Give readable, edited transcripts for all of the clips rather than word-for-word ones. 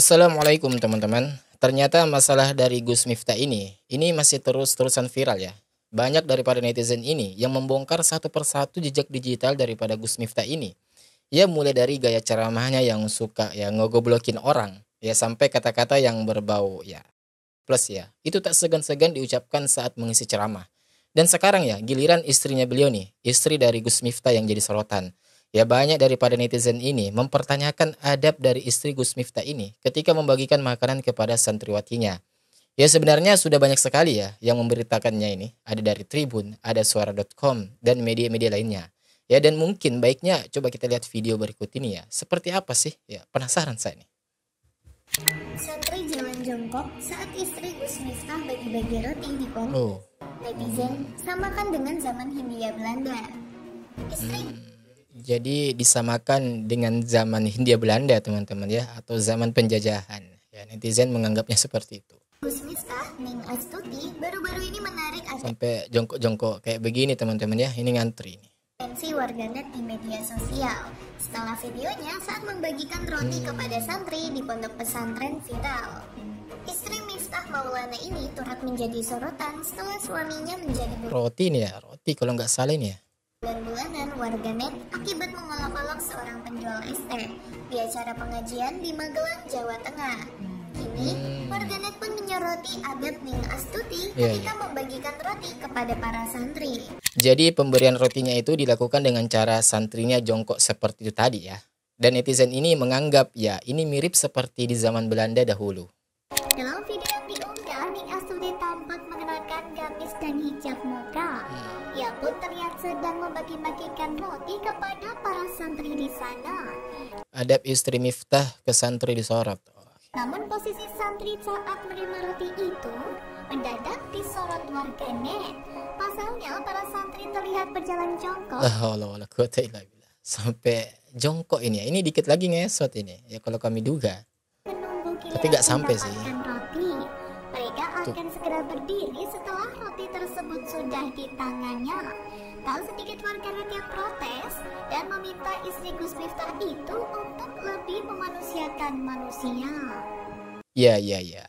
Assalamualaikum teman-teman. Ternyata masalah dari Gus Miftah ini masih terus-terusan viral ya. Banyak daripada netizen ini yang membongkar satu persatu jejak digital daripada Gus Miftah ini. Ya mulai dari gaya ceramahnya yang suka ya ngegoblokin orang, ya sampai kata-kata yang berbau ya plus ya. Itu tak segan-segan diucapkan saat mengisi ceramah. Dan sekarang ya giliran istrinya beliau nih, istri dari Gus Miftah yang jadi sorotan. Ya banyak daripada netizen ini mempertanyakan adab dari istri Gus Miftah ini ketika membagikan makanan kepada santriwatinya. Ya sebenarnya sudah banyak sekali ya yang memberitakannya ini. Ada dari Tribun, ada suara.com, dan media-media lainnya. Ya dan mungkin baiknya coba kita lihat video berikut ini ya. Seperti apa sih? Ya penasaran saya nih. Santri jalan jongkok saat istri Gus Miftah bagi-bagi roti di pondok. Oh. Netizen samakan dengan zaman Hindia Belanda. Istri Jadi disamakan dengan zaman Hindia Belanda teman-teman ya. Atau zaman penjajahan. Ya netizen menganggapnya seperti itu. Gus Miftah, Ning Astuti, baru-baru ini menarik Sampai jongkok-jongkok kayak begini teman-teman ya. Ini ngantri nih. atensi warganet di media sosial setelah videonya saat membagikan roti kepada santri di pondok pesantren viral. Istri Miftah Maulana ini turut menjadi sorotan setelah suaminya menjadi Roti nih ya. Roti kalau nggak salah ini ya. bulan-bulanan warganet akibat mengolok-olok seorang penjual es teh di acara pengajian di Magelang, Jawa Tengah. Kini, warganet pun menyoroti adab Ning Astuti ketika membagikan roti kepada para santri. Jadi pemberian rotinya itu dilakukan dengan cara santrinya jongkok seperti itu tadi ya. Dan netizen ini menganggap ya ini mirip seperti di zaman Belanda dahulu. Dalam video yang diunggah, Ning Astuti tampak mengenakan gamis dan hijab muka. Ia pun terlihat sedang membagi-bagikan roti kepada para santri di sana. Adab istri Miftah ke santri disorot. Namun posisi santri saat menerima roti itu mendadak disorot warganet. Pasalnya para santri terlihat berjalan jongkok. Allah sampai jongkok ini ya. Ini dikit lagi ngesot ini. Ya kalau kami duga. Tapi nggak sampai sih. Roti. Mereka akan segera berdiri setelah roti tersebut sudah di tangannya. Tak sedikit warganet yang protes dan meminta istri Gus Miftah itu untuk lebih memanusiakan manusia. Ya.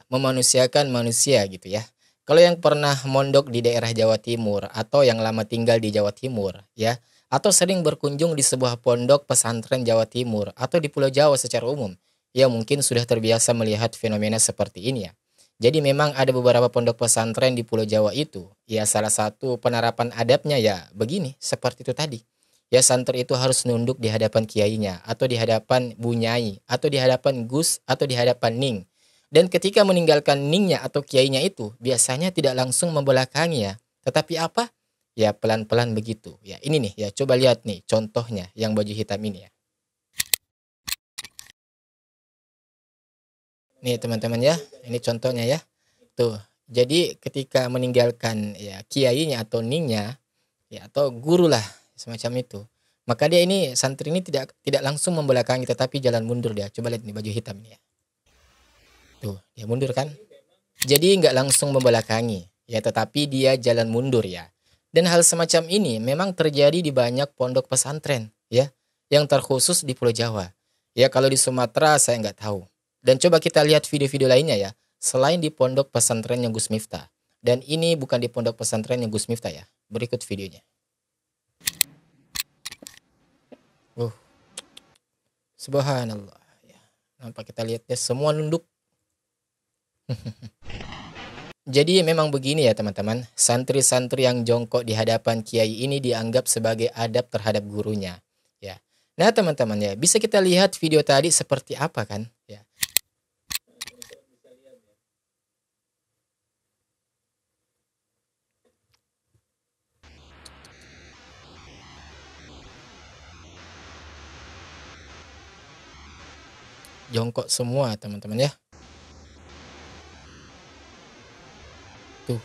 Memanusiakan manusia gitu ya. Kalau yang pernah mondok di daerah Jawa Timur atau yang lama tinggal di Jawa Timur ya, atau sering berkunjung di sebuah pondok pesantren Jawa Timur atau di Pulau Jawa secara umum, ya mungkin sudah terbiasa melihat fenomena seperti ini ya. Jadi memang ada beberapa pondok pesantren di Pulau Jawa itu, ya salah satu penerapan adabnya ya begini, seperti itu tadi. Ya santri itu harus nunduk di hadapan kiainya, atau di hadapan bunyai, atau di hadapan gus, atau di hadapan ning. Dan ketika meninggalkan ningnya atau kiainya itu, biasanya tidak langsung membelakangi ya. Tetapi apa? Ya pelan-pelan begitu. Ya ini nih, ya coba lihat nih contohnya yang baju hitam ini ya. Nih teman-teman ya, ini contohnya ya. Tuh, jadi ketika meninggalkan ya kiainya atau ningnya, ya atau guru lah semacam itu, maka dia ini santri ini tidak langsung membelakangi tetapi jalan mundur dia. Coba lihat nih baju hitam ini ya. Tuh, dia mundur kan? Jadi nggak langsung membelakangi, ya tetapi dia jalan mundur ya. Dan hal semacam ini memang terjadi di banyak pondok pesantren, ya, yang terkhusus di Pulau Jawa. Ya kalau di Sumatera saya nggak tahu. Dan coba kita lihat video-video lainnya ya, selain di pondok pesantrennya Gus Miftah. Dan ini bukan di pondok pesantrennya Gus Miftah ya. Berikut videonya. Subhanallah. Ya, nampak kita lihat ya, semua nunduk. Jadi memang begini ya teman-teman, santri-santri yang jongkok di hadapan kiai ini dianggap sebagai adab terhadap gurunya. Ya. Nah teman-teman ya, bisa kita lihat video tadi seperti apa kan? Ya. Jongkok semua teman-teman ya. Tuh.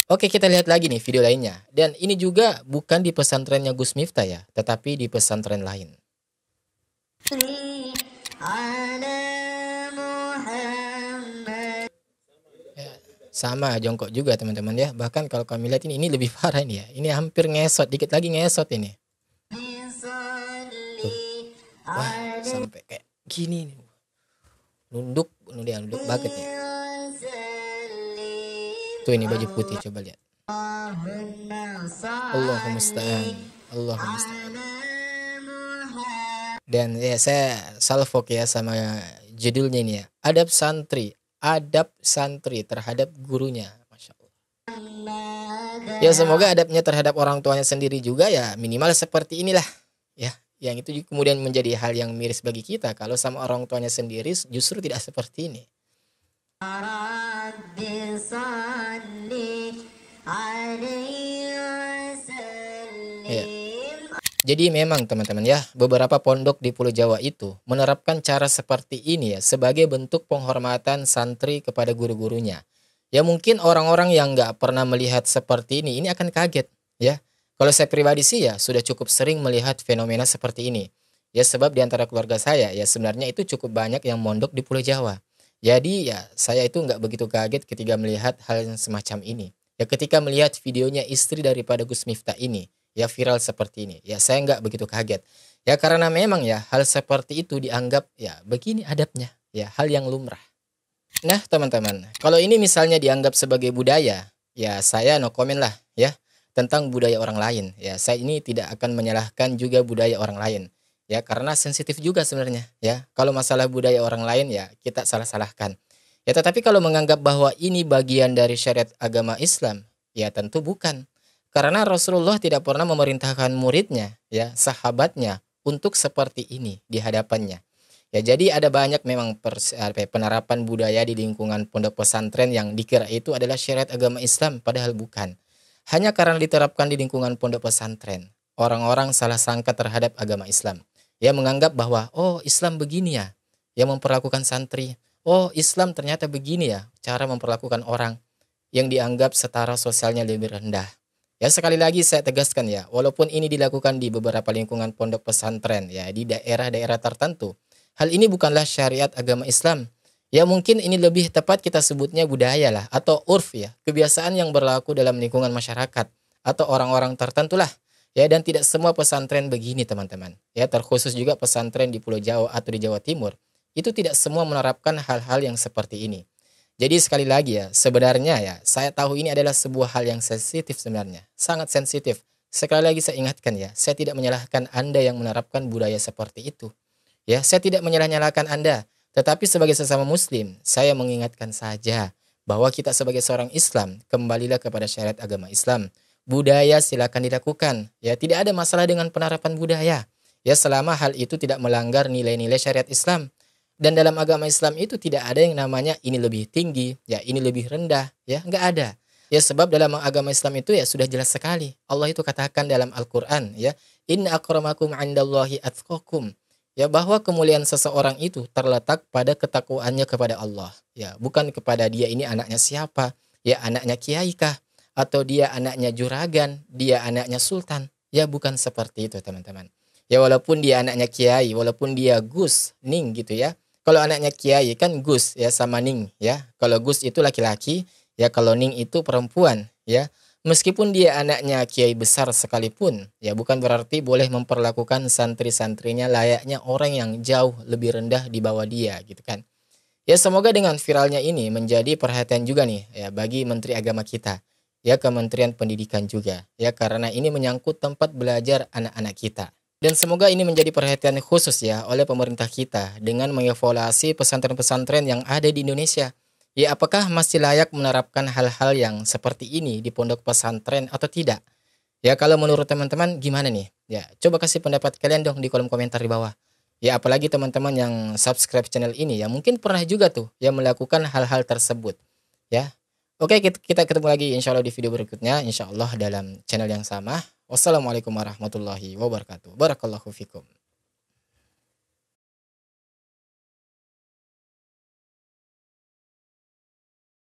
Oke kita lihat lagi nih video lainnya. Dan ini juga bukan di pesantrennya Gus Miftah ya, tetapi di pesantren lain. Sama jongkok juga teman-teman ya. Bahkan kalau kami lihat ini lebih parah ini ya. Ini hampir ngesot, dikit lagi ngesot ini. Tuh. Wah, sampai kayak gini nih. Nunduk banget ya. Tuh ini baju putih, coba lihat. Allahumma musta'an. Allahumma musta'an. Dan ya saya salfok ya sama judulnya ini ya. Adab santri terhadap gurunya. Masya Allah. Ya semoga adabnya terhadap orang tuanya sendiri juga ya minimal seperti inilah. Ya, yang itu kemudian menjadi hal yang miris bagi kita kalau sama orang tuanya sendiri justru tidak seperti ini. Ya. Jadi memang teman-teman ya, beberapa pondok di Pulau Jawa itu menerapkan cara seperti ini ya sebagai bentuk penghormatan santri kepada guru-gurunya. Ya mungkin orang-orang yang nggak pernah melihat seperti ini akan kaget ya. Kalau saya pribadi sih ya sudah cukup sering melihat fenomena seperti ini. Ya sebab di antara keluarga saya ya sebenarnya itu cukup banyak yang mondok di Pulau Jawa. Jadi ya saya itu nggak begitu kaget ketika melihat hal yang semacam ini. Ya ketika melihat videonya istri daripada Gus Miftah ini ya viral seperti ini. Ya saya nggak begitu kaget. Ya karena memang ya hal seperti itu dianggap ya begini adabnya. Ya hal yang lumrah. Nah teman-teman, kalau ini misalnya dianggap sebagai budaya, ya saya no comment lah ya tentang budaya orang lain. Ya saya ini tidak akan menyalahkan juga budaya orang lain. Ya karena sensitif juga sebenarnya ya. Kalau masalah budaya orang lain ya kita salah-salahkan. Ya tetapi kalau menganggap bahwa ini bagian dari syariat agama Islam, ya tentu bukan. Karena Rasulullah tidak pernah memerintahkan muridnya, ya sahabatnya untuk seperti ini di hadapannya. Ya jadi ada banyak memang penerapan budaya di lingkungan pondok pesantren yang dikira itu adalah syariat agama Islam, padahal bukan. Hanya karena diterapkan di lingkungan pondok pesantren, orang-orang salah sangka terhadap agama Islam. Ya menganggap bahwa oh Islam begini ya, yang memperlakukan santri. Oh Islam ternyata begini ya, cara memperlakukan orang yang dianggap setara sosialnya lebih rendah. Ya sekali lagi saya tegaskan ya, walaupun ini dilakukan di beberapa lingkungan pondok pesantren ya di daerah-daerah tertentu, hal ini bukanlah syariat agama Islam. Ya mungkin ini lebih tepat kita sebutnya budaya lah atau urf ya, kebiasaan yang berlaku dalam lingkungan masyarakat atau orang-orang tertentu lah. Ya dan tidak semua pesantren begini teman-teman. Ya terkhusus juga pesantren di Pulau Jawa atau di Jawa Timur, itu tidak semua menerapkan hal-hal yang seperti ini. Jadi sekali lagi ya, sebenarnya ya, saya tahu ini adalah sebuah hal yang sensitif sebenarnya, sangat sensitif. Sekali lagi saya ingatkan ya, saya tidak menyalahkan Anda yang menerapkan budaya seperti itu. Ya, saya tidak menyalahkan Anda, tetapi sebagai sesama muslim, saya mengingatkan saja bahwa kita sebagai seorang Islam, kembalilah kepada syariat agama Islam. Budaya silakan dilakukan, ya tidak ada masalah dengan penerapan budaya. Ya selama hal itu tidak melanggar nilai-nilai syariat Islam. Dan dalam agama Islam itu tidak ada yang namanya ini lebih tinggi, ya ini lebih rendah, ya nggak ada. Ya sebab dalam agama Islam itu ya sudah jelas sekali. Allah itu katakan dalam Al-Quran ya, Inna akramakum 'indallahi atqakum. Ya bahwa kemuliaan seseorang itu terletak pada ketakwaannya kepada Allah. Ya bukan kepada dia ini anaknya siapa, ya anaknya kiai kah, atau dia anaknya juragan, dia anaknya sultan. Ya bukan seperti itu teman-teman. Ya walaupun dia anaknya kiai, walaupun dia Gus, Ning gitu ya. Kalau anaknya kiai kan Gus ya sama Ning ya. Kalau Gus itu laki-laki, ya kalau Ning itu perempuan ya. Meskipun dia anaknya kiai besar sekalipun, ya bukan berarti boleh memperlakukan santri-santrinya layaknya orang yang jauh lebih rendah di bawah dia gitu kan. Ya semoga dengan viralnya ini menjadi perhatian juga nih ya bagi Menteri Agama kita. Ya Kementerian Pendidikan juga ya karena ini menyangkut tempat belajar anak-anak kita. Dan semoga ini menjadi perhatian khusus ya oleh pemerintah kita dengan mengevaluasi pesantren-pesantren yang ada di Indonesia. Ya apakah masih layak menerapkan hal-hal yang seperti ini di pondok pesantren atau tidak? Ya kalau menurut teman-teman gimana nih? Ya coba kasih pendapat kalian dong di kolom komentar di bawah. Ya apalagi teman-teman yang subscribe channel ini ya mungkin pernah juga tuh ya melakukan hal-hal tersebut. Ya. Oke, kita ketemu lagi insya Allah di video berikutnya. Insya Allah dalam channel yang sama. Wassalamualaikum warahmatullahi wabarakatuh. Barakallahu fikum.